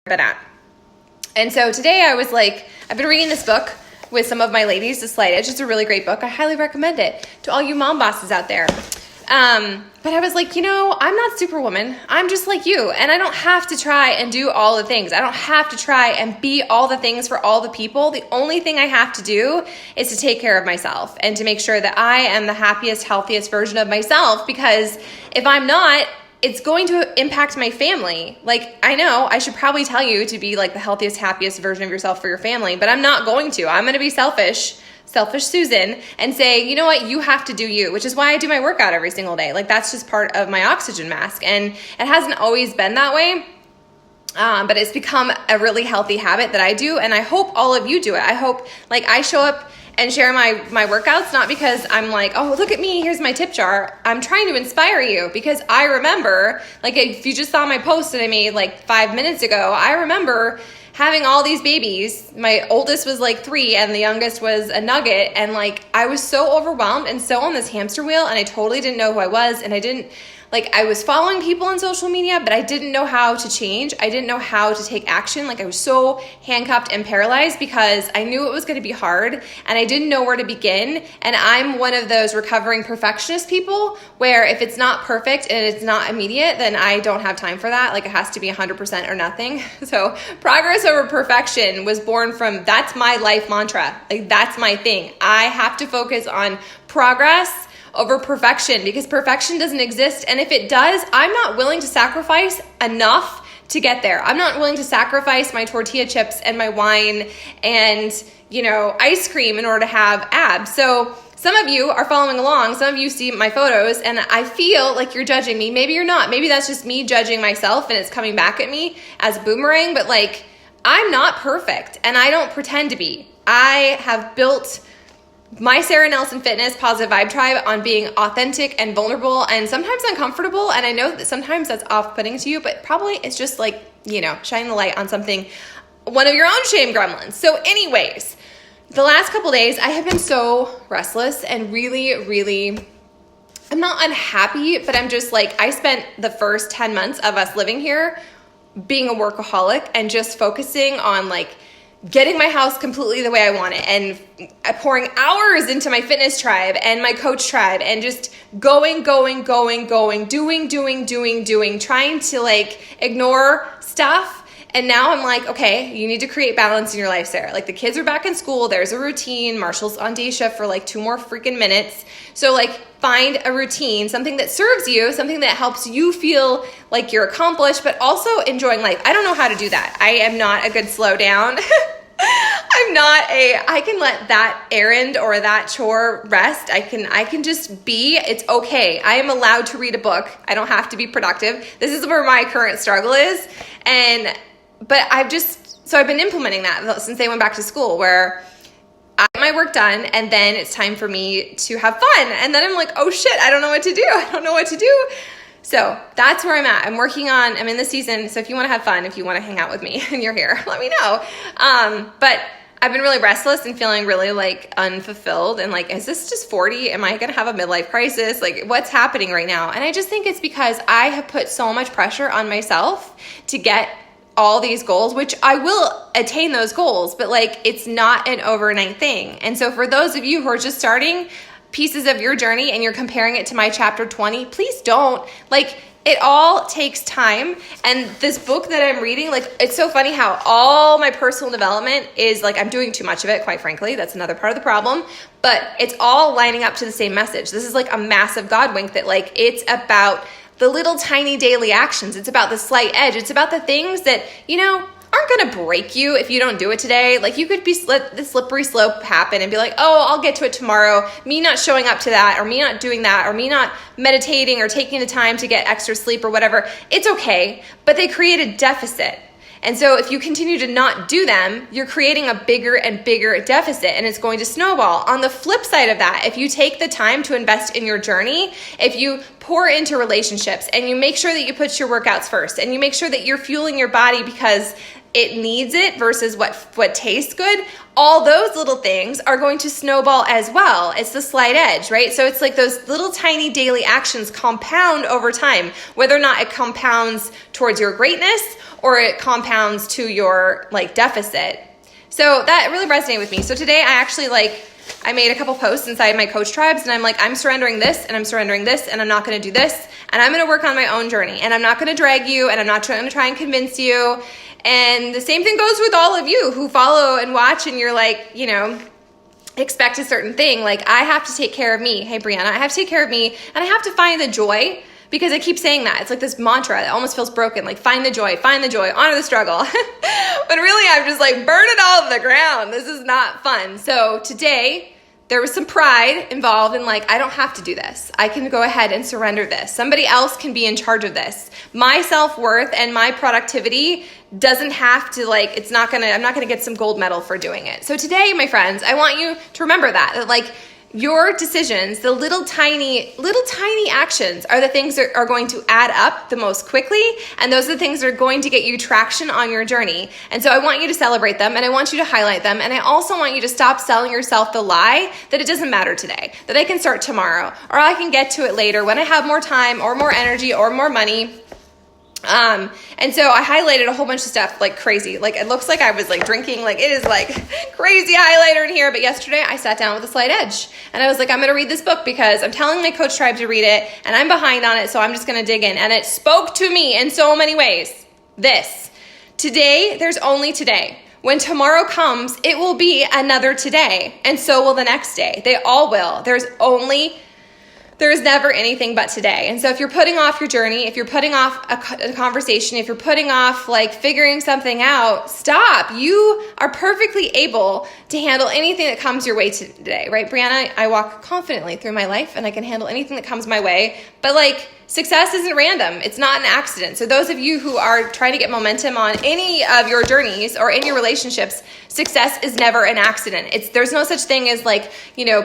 been at. And so today I was like, I've been reading this book with some of my ladies, The Slight Edge. It's a really great book. I highly recommend it to all you mom bosses out there. But I was like, I'm not Superwoman. I'm just like you. And I don't have to try and do all the things. I don't have to try and be all the things for all the people. The only thing I have to do is to take care of myself and to make sure that I am the happiest, healthiest version of myself. Because if I'm not, it's going to impact my family. Like, I know I should probably tell you to be like the healthiest, happiest version of yourself for your family, but I'm not going to. I'm going to be selfish Susan, and say, you know what, you have to do you, which is why I do my workout every single day. Like, that's just part of my oxygen mask. And it hasn't always been that way. But it's become a really healthy habit that I do. And I hope all of you do it. I hope like I show up and share my workouts, not because I'm like, oh, look at me, here's my tip jar. I'm trying to inspire you because I remember, like if you just saw my post that I made like 5 minutes ago, I remember having all these babies. My oldest was like 3 and the youngest was a nugget. And like, I was so overwhelmed and so on this hamster wheel, and I totally didn't know who I was. And I was following people on social media, but I didn't know how to change. I didn't know how to take action. Like, I was so handcuffed and paralyzed because I knew it was going to be hard and I didn't know where to begin. And I'm one of those recovering perfectionist people where if it's not perfect and it's not immediate, then I don't have time for that. Like, it has to be 100% or nothing. So progress over perfection was born from, that's my life mantra. Like, that's my thing. I have to focus on progress over perfection because perfection doesn't exist. And if it does, I'm not willing to sacrifice enough to get there. I'm not willing to sacrifice my tortilla chips and my wine and, ice cream in order to have abs. So some of you are following along. Some of you see my photos and I feel like you're judging me. Maybe you're not. Maybe that's just me judging myself and it's coming back at me as a boomerang. But like, I'm not perfect and I don't pretend to be. I have built my Sarah Nelson Fitness Positive Vibe Tribe on being authentic and vulnerable and sometimes uncomfortable. And I know that sometimes that's off-putting to you, but probably it's just like, shining the light on something, one of your own shame gremlins. So anyways, the last couple days I have been so restless and really, really, I'm not unhappy, but I'm just like, I spent the first 10 months of us living here being a workaholic and just focusing on like getting my house completely the way I want it and pouring hours into my fitness tribe and my coach tribe and just going, doing, trying to like ignore stuff. And now I'm like, okay, you need to create balance in your life, Sarah. Like, the kids are back in school. There's a routine. Marshall's on day shift for like 2 more freaking minutes. So like, find a routine, something that serves you, something that helps you feel like you're accomplished, but also enjoying life. I don't know how to do that. I am not a good slow down. I can let that errand or that chore rest. I can just be, it's okay. I am allowed to read a book. I don't have to be productive. This is where my current struggle is. But I've been implementing that since they went back to school, where I get my work done and then it's time for me to have fun. And then I'm like, oh shit, I don't know what to do. So that's where I'm at. I'm in the season. So if you want to have fun, if you want to hang out with me and you're here, let me know. But I've been really restless and feeling really like unfulfilled and like, is this just 40? Am I going to have a midlife crisis? Like, what's happening right now? And I just think it's because I have put so much pressure on myself to get all these goals, which I will attain those goals, but like, it's not an overnight thing. And so for those of you who are just starting pieces of your journey and you're comparing it to my chapter 20, please don't. Like, it all takes time. And this book that I'm reading, like, it's so funny how all my personal development is like, I'm doing too much of it, quite frankly. That's another part of the problem. But it's all lining up to the same message. This is like a massive God wink that like, it's about the little tiny daily actions. It's about the slight edge. It's about the things that, aren't going to break you if you don't do it today. Like, you could let the slippery slope happen and be like, oh, I'll get to it tomorrow. Me not showing up to that, or me not doing that, or me not meditating or taking the time to get extra sleep or whatever. It's okay, but they create a deficit. And so if you continue to not do them, you're creating a bigger and bigger deficit, and it's going to snowball. On the flip side of that, if you take the time to invest in your journey, if you pour into relationships and you make sure that you put your workouts first and you make sure that you're fueling your body because it needs it versus what tastes good, all those little things are going to snowball as well. It's the slight edge, right? So it's like those little tiny daily actions compound over time, whether or not it compounds towards your greatness or it compounds to your like deficit. So that really resonated with me. So today I actually I made a couple posts inside my coach tribes, and I'm like, I'm surrendering this, and I'm surrendering this, and I'm not going to do this, and I'm going to work on my own journey, and I'm not going to drag you, and I'm not going to try and convince you. And the same thing goes with all of you who follow and watch, and you're like, expect a certain thing. Like, I have to take care of me. Hey, Brianna, I have to take care of me, and I have to find the joy, because I keep saying that. It's like this mantra that almost feels broken. Like, find the joy, honor the struggle. But really, I'm just like, burn it all to the ground. This is not fun. So today, there was some pride involved in I don't have to do this. I can go ahead and surrender this. Somebody else can be in charge of this. My self-worth and my productivity doesn't have to I'm not gonna get some gold medal for doing it. So today, my friends, I want you to remember that your decisions, the little tiny actions are the things that are going to add up the most quickly, and those are the things that are going to get you traction on your journey. And so I want you to celebrate them, and I want you to highlight them, and I also want you to stop selling yourself the lie that it doesn't matter today, that I can start tomorrow, or I can get to it later when I have more time or more energy or more money. And so I highlighted a whole bunch of stuff like crazy. It looks like I was drinking, it is crazy highlighter in here. But yesterday I sat down with a slight edge, and I was like, I'm going to read this book because I'm telling my coach tribe to read it, and I'm behind on it. So I'm just going to dig in. And it spoke to me in so many ways. Today, there's only today. When tomorrow comes, it will be another today. And so will the next day. They all will. There's never anything but today. And so if you're putting off your journey, if you're putting off a conversation, if you're putting off figuring something out, stop. You are perfectly able to handle anything that comes your way today, right? Brianna, I walk confidently through my life, and I can handle anything that comes my way. But success isn't random. It's not an accident. So those of you who are trying to get momentum on any of your journeys or in your relationships, success is never an accident. There's no such thing as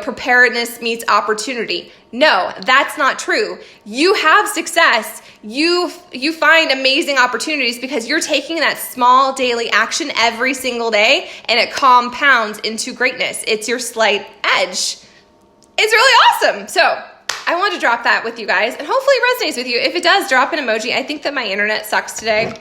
preparedness meets opportunity. No, that's not true. You have success. You find amazing opportunities because you're taking that small daily action every single day, and it compounds into greatness. It's your slight edge. It's really awesome. So I wanted to drop that with you guys, and hopefully it resonates with you. If it does, drop an emoji. I think that my internet sucks today.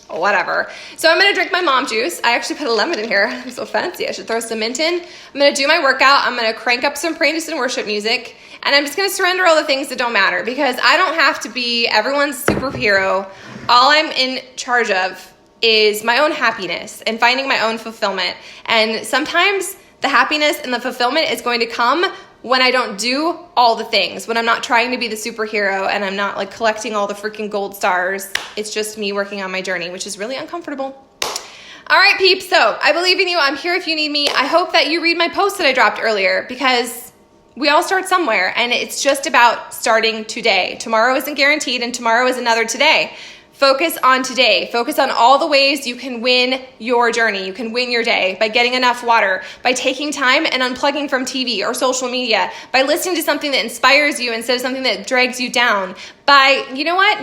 Whatever. So I'm going to drink my mom juice. I actually put a lemon in here. I'm so fancy. I should throw some mint in. I'm going to do my workout. I'm going to crank up some praise and worship music, and I'm just going to surrender all the things that don't matter, because I don't have to be everyone's superhero. All I'm in charge of is my own happiness and finding my own fulfillment. And sometimes the happiness and the fulfillment is going to come when I don't do all the things, when I'm not trying to be the superhero and I'm not collecting all the freaking gold stars. It's just me working on my journey, which is really uncomfortable. All right, peeps. So I believe in you. I'm here if you need me. I hope that you read my post that I dropped earlier, because we all start somewhere, and it's just about starting today. Tomorrow isn't guaranteed, and tomorrow is another today. Focus on today. Focus on all the ways you can win your journey. You can win your day by getting enough water, by taking time and unplugging from TV or social media, by listening to something that inspires you instead of something that drags you down, by,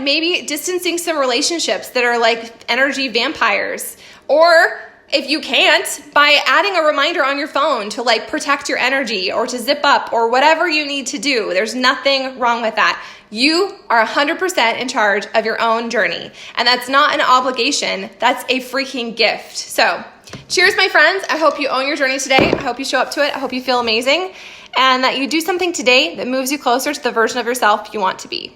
maybe distancing some relationships that are energy vampires, or if you can't, by adding a reminder on your phone to protect your energy or to zip up or whatever you need to do. There's nothing wrong with that. You are 100% in charge of your own journey, and that's not an obligation. That's a freaking gift. So cheers, my friends. I hope you own your journey today. I hope you show up to it. I hope you feel amazing, and that you do something today that moves you closer to the version of yourself you want to be.